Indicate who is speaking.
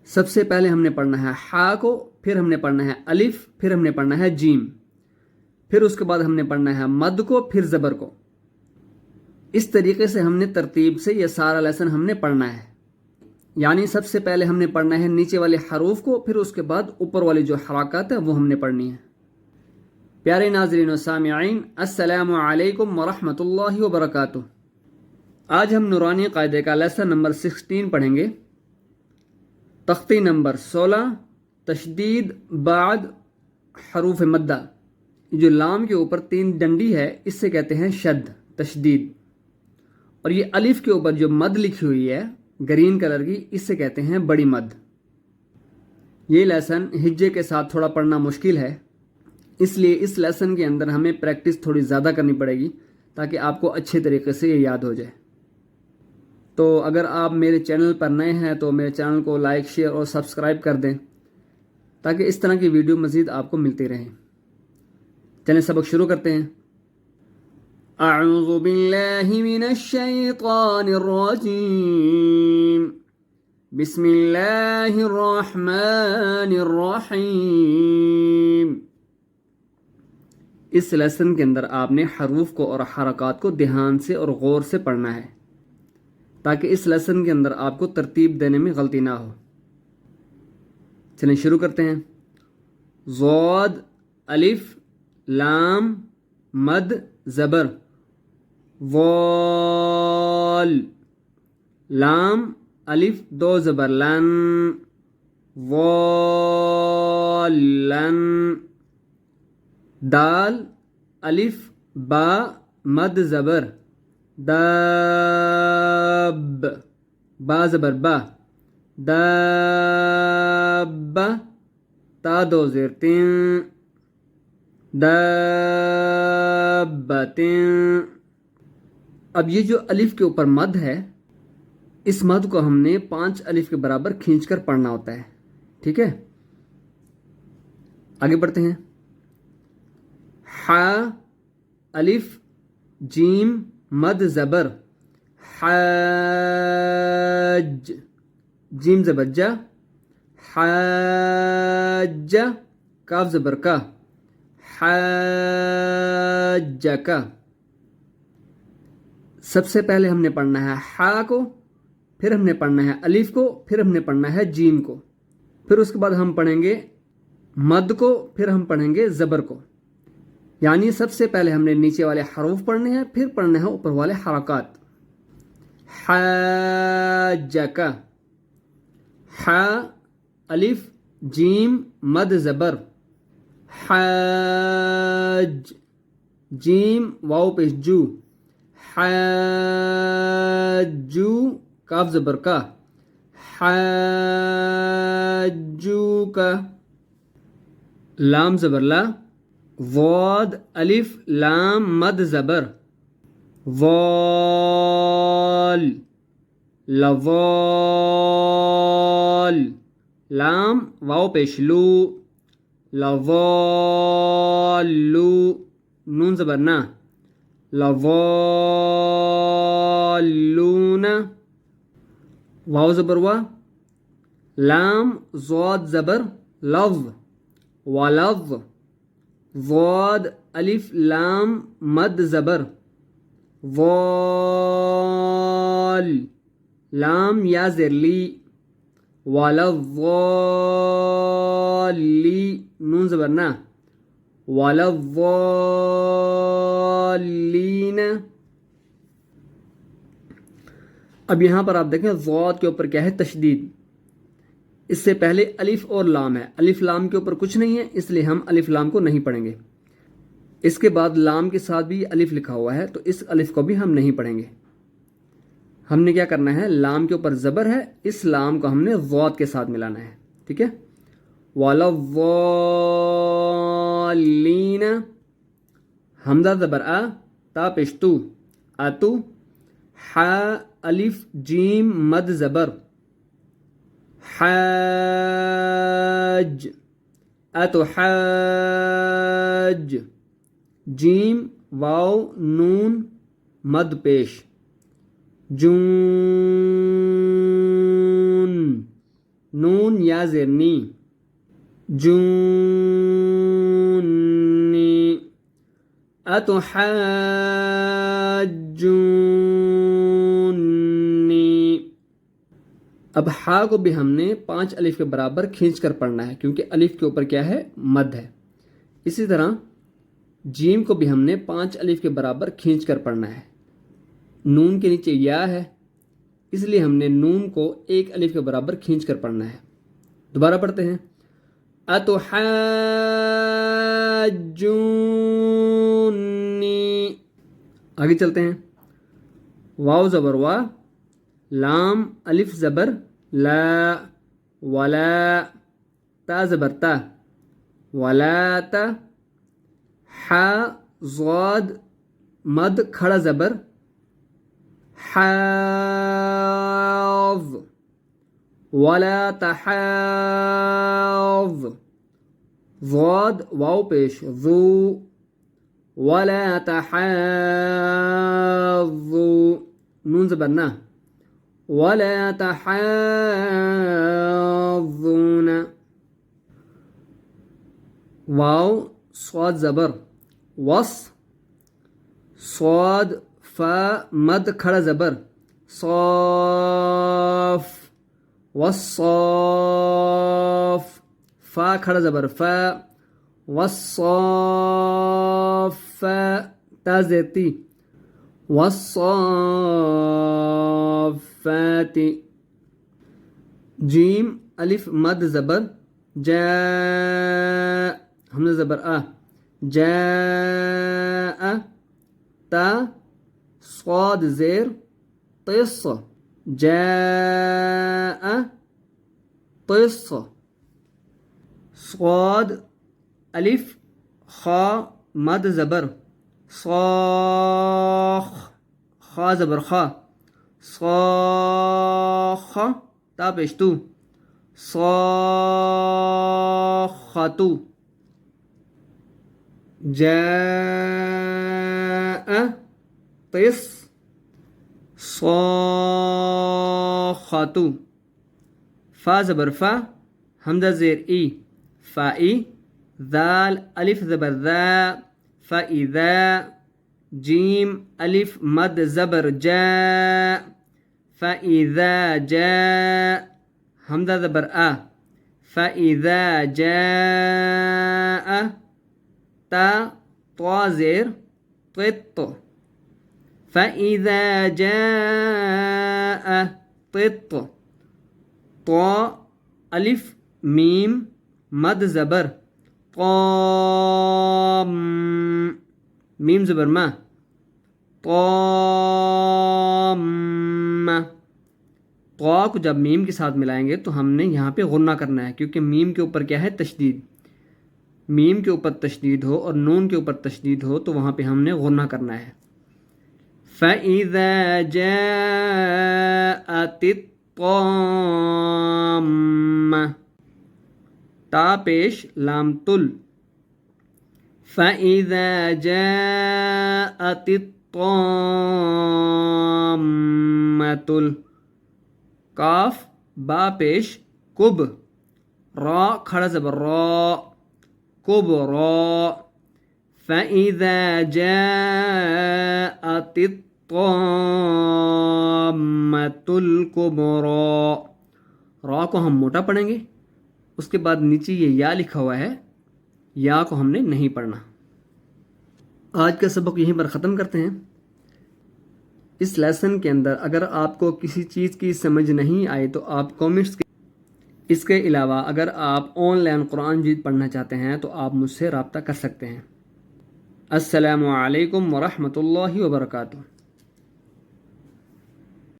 Speaker 1: سب سے پہلے ہم نے پڑھنا ہے ہا کو، پھر ہم نے پڑھنا ہے الف، پھر ہم نے پڑھنا ہے جیم، پھر اس کے بعد ہم نے پڑھنا ہے مد کو، پھر زبر کو۔ اس طریقے سے ہم نے ترتیب سے یہ سارا لیسن ہم نے پڑھنا ہے، یعنی سب سے پہلے ہم نے پڑھنا ہے نیچے والے حروف کو، پھر اس کے بعد اوپر والی جو حرکات ہیں وہ ہم نے پڑھنی ہے۔ پیارے ناظرین و سامعین، السلام علیکم ورحمۃ اللہ وبرکاتہ۔ آج ہم نورانی قاعدے کا لیسن نمبر 16 پڑھیں گے، تختی نمبر 16، تشدید بعد حروف مدہ۔ جو لام کے اوپر 3 ڈنڈی ہے اس سے کہتے ہیں شد، تشدید، اور یہ الف کے اوپر جو مد لکھی ہوئی ہے گرین کلر کی، اس سے کہتے ہیں بڑی مد۔ یہ لیسن ہجے کے ساتھ تھوڑا پڑھنا مشکل ہے، اس لیے اس لیسن کے اندر ہمیں پریکٹس تھوڑی زیادہ کرنی پڑے گی تاکہ آپ کو اچھے طریقے سے یہ یاد ہو جائے۔ تو اگر آپ میرے چینل پر نئے ہیں تو میرے چینل کو لائک، شیئر اور سبسکرائب کر دیں تاکہ اس طرح کی ویڈیو مزید آپ کو ملتی رہیں۔ چلیں سبق شروع کرتے ہیں۔ اعوذ باللہ من الشیطان الرجیم، بسم اللہ الرحمن الرحیم۔ اس لیسن کے اندر آپ نے حروف کو اور حرکات کو دھیان سے اور غور سے پڑھنا ہے تاکہ اس لیسن کے اندر آپ کو ترتیب دینے میں غلطی نہ ہو۔ چلیں شروع کرتے ہیں۔ ضاد، الف، لام، مد، زبر، وال، لام، الف، 2 زبر، لن، والن، دال، الف، با، مد، زبر، داب، با زبر با، داب، تا 2 زیر، تین، دابتین۔ اب یہ جو الف کے اوپر مد ہے، اس مد کو ہم نے 5 الف کے برابر کھینچ کر پڑھنا ہوتا ہے، ٹھیک ہے؟ آگے بڑھتے ہیں۔ حا، الف، جیم، مد، زبر، حاج، جیم زبر جا، حاج، کاف زبر کا، حاجک۔ سب سے پہلے ہم نے پڑھنا ہے حا کو، پھر ہم نے پڑھنا ہے الف کو، پھر ہم نے پڑھنا ہے جیم کو، پھر اس کے بعد ہم پڑھیں گے مد کو، پھر ہم پڑھیں گے زبر کو۔ یعنی سب سے پہلے ہم نے نیچے والے حروف پڑھنے ہیں، پھر پڑھنے ہیں اوپر والے حرکات۔ حاجک، حا، الف، جیم، مد، زبر، حاج، جیم، واو پیش جو، حاجو، کاف زبر کا، حاجوک، لام زبر لا، ضاد، الف، لام، مد، زبر، ضال، لضال، لام، واو پیش لو، لضالو، نون زبر نا، لضالون، واو زبر وا، لام، ضاد زبر لظ، ولظ، ضاد، الف، لام، مد، زبر، ضال، لام، یا زیر لی، ولضالی، نون زبر نا، ولضالین۔ اب یہاں پر آپ دیکھیں ضاد کے اوپر کیا ہے؟ تشدید۔ اس سے پہلے الف اور لام ہے، الف لام کے اوپر کچھ نہیں ہے، اس لیے ہم الف لام کو نہیں پڑھیں گے۔ اس کے بعد لام کے ساتھ بھی الف لکھا ہوا ہے تو اس الف کو بھی ہم نہیں پڑھیں گے۔ ہم نے کیا کرنا ہے؟ لام کے اوپر زبر ہے، اس لام کو ہم نے ضاد کے ساتھ ملانا ہے، ٹھیک ہے؟ وَلَضَّالِّينَ، حمزہ زبر آ، تا پیش تو، اتو، حا، الف، جیم، مد، زبر، حاج، اتو حاج، جیم، واو، نون، مد پیش، جون، نون یا زیر نی جونی اتحاجونی. اب ہا کو بھی ہم نے 5 الف کے برابر کھینچ کر پڑھنا ہے کیونکہ الف کے اوپر کیا ہے مد ہے. اسی طرح جیم کو بھی ہم نے 5 الف کے برابر کھینچ کر پڑھنا ہے. نون کے نیچے یا ہے اس لیے ہم نے نون کو 1 الف کے برابر کھینچ کر پڑھنا ہے. دوبارہ پڑھتے ہیں اتحاجونی. آگے چلتے ہیں. واو زبر وا، لام الف زبر لا، ولا، تا زبر تا، ولا تا، حا ضاد مد کھڑا زبر حاض، ولا تحاض، ضاد واو پیش ذو، ولا تحاضوا، نون زبر نا، ولا تحاضون. واو صاد زبر وص، صاد فا مد کھڑا زبر صاف، والصاف، فا کھڑا زبر فا، والصافا، تا زیتی، والصافات. جیم الف مد زبر جا، ہم نے زبر آ، جاء، تا صاد زیر قص، جاء قص. صاد الف خا مد زبر صاخ، خا زبر خا، صاخ، تا پیش تو، صاخاتو. جاء قص صاخاتو. فا زبر فا، حمزہ زیر ای، فائی، ذال الف زبر ذا، فاذا. جیم الف مد زبر جا، فاذا جاء، حمزہ زبر آ، فاذا جاء. تا طا زیر قط، فاذا جاء قط. طا الف میم مد زبر طام، میم زبر ما، طام. طا کو جب میم کے ساتھ ملائیں گے تو ہم نے یہاں پہ غنہ کرنا ہے کیونکہ میم کے اوپر کیا ہے تشدید. میم کے اوپر تشدید ہو اور نون کے اوپر تشدید ہو تو وہاں پہ ہم نے غنہ کرنا ہے. فَإِذَا جَاءَتِ الطَّامَّةُ، تا پیش لام تل، فَإِذَا جَاءَتِ الطَّامَّةُ. کاف با پیش کب، را کھڑا زبر را، کبرا. فَإِذَا جَاءَتِ الطَّامَّةُ الْكُبْرَى. را کو ہم موٹا پڑھیں گے، اس کے بعد نیچے یہ یا لکھا ہوا ہے، یا کو ہم نے نہیں پڑھنا. آج کا سبق یہیں پر ختم کرتے ہیں. اس لیسن کے اندر اگر آپ کو کسی چیز کی سمجھ نہیں آئی تو آپ کامنٹس کے. اس کے علاوہ اگر آپ آن لائن قرآن مجید پڑھنا چاہتے ہیں تو آپ مجھ سے رابطہ کر سکتے ہیں. السلام علیکم ورحمۃ اللہ وبرکاتہ.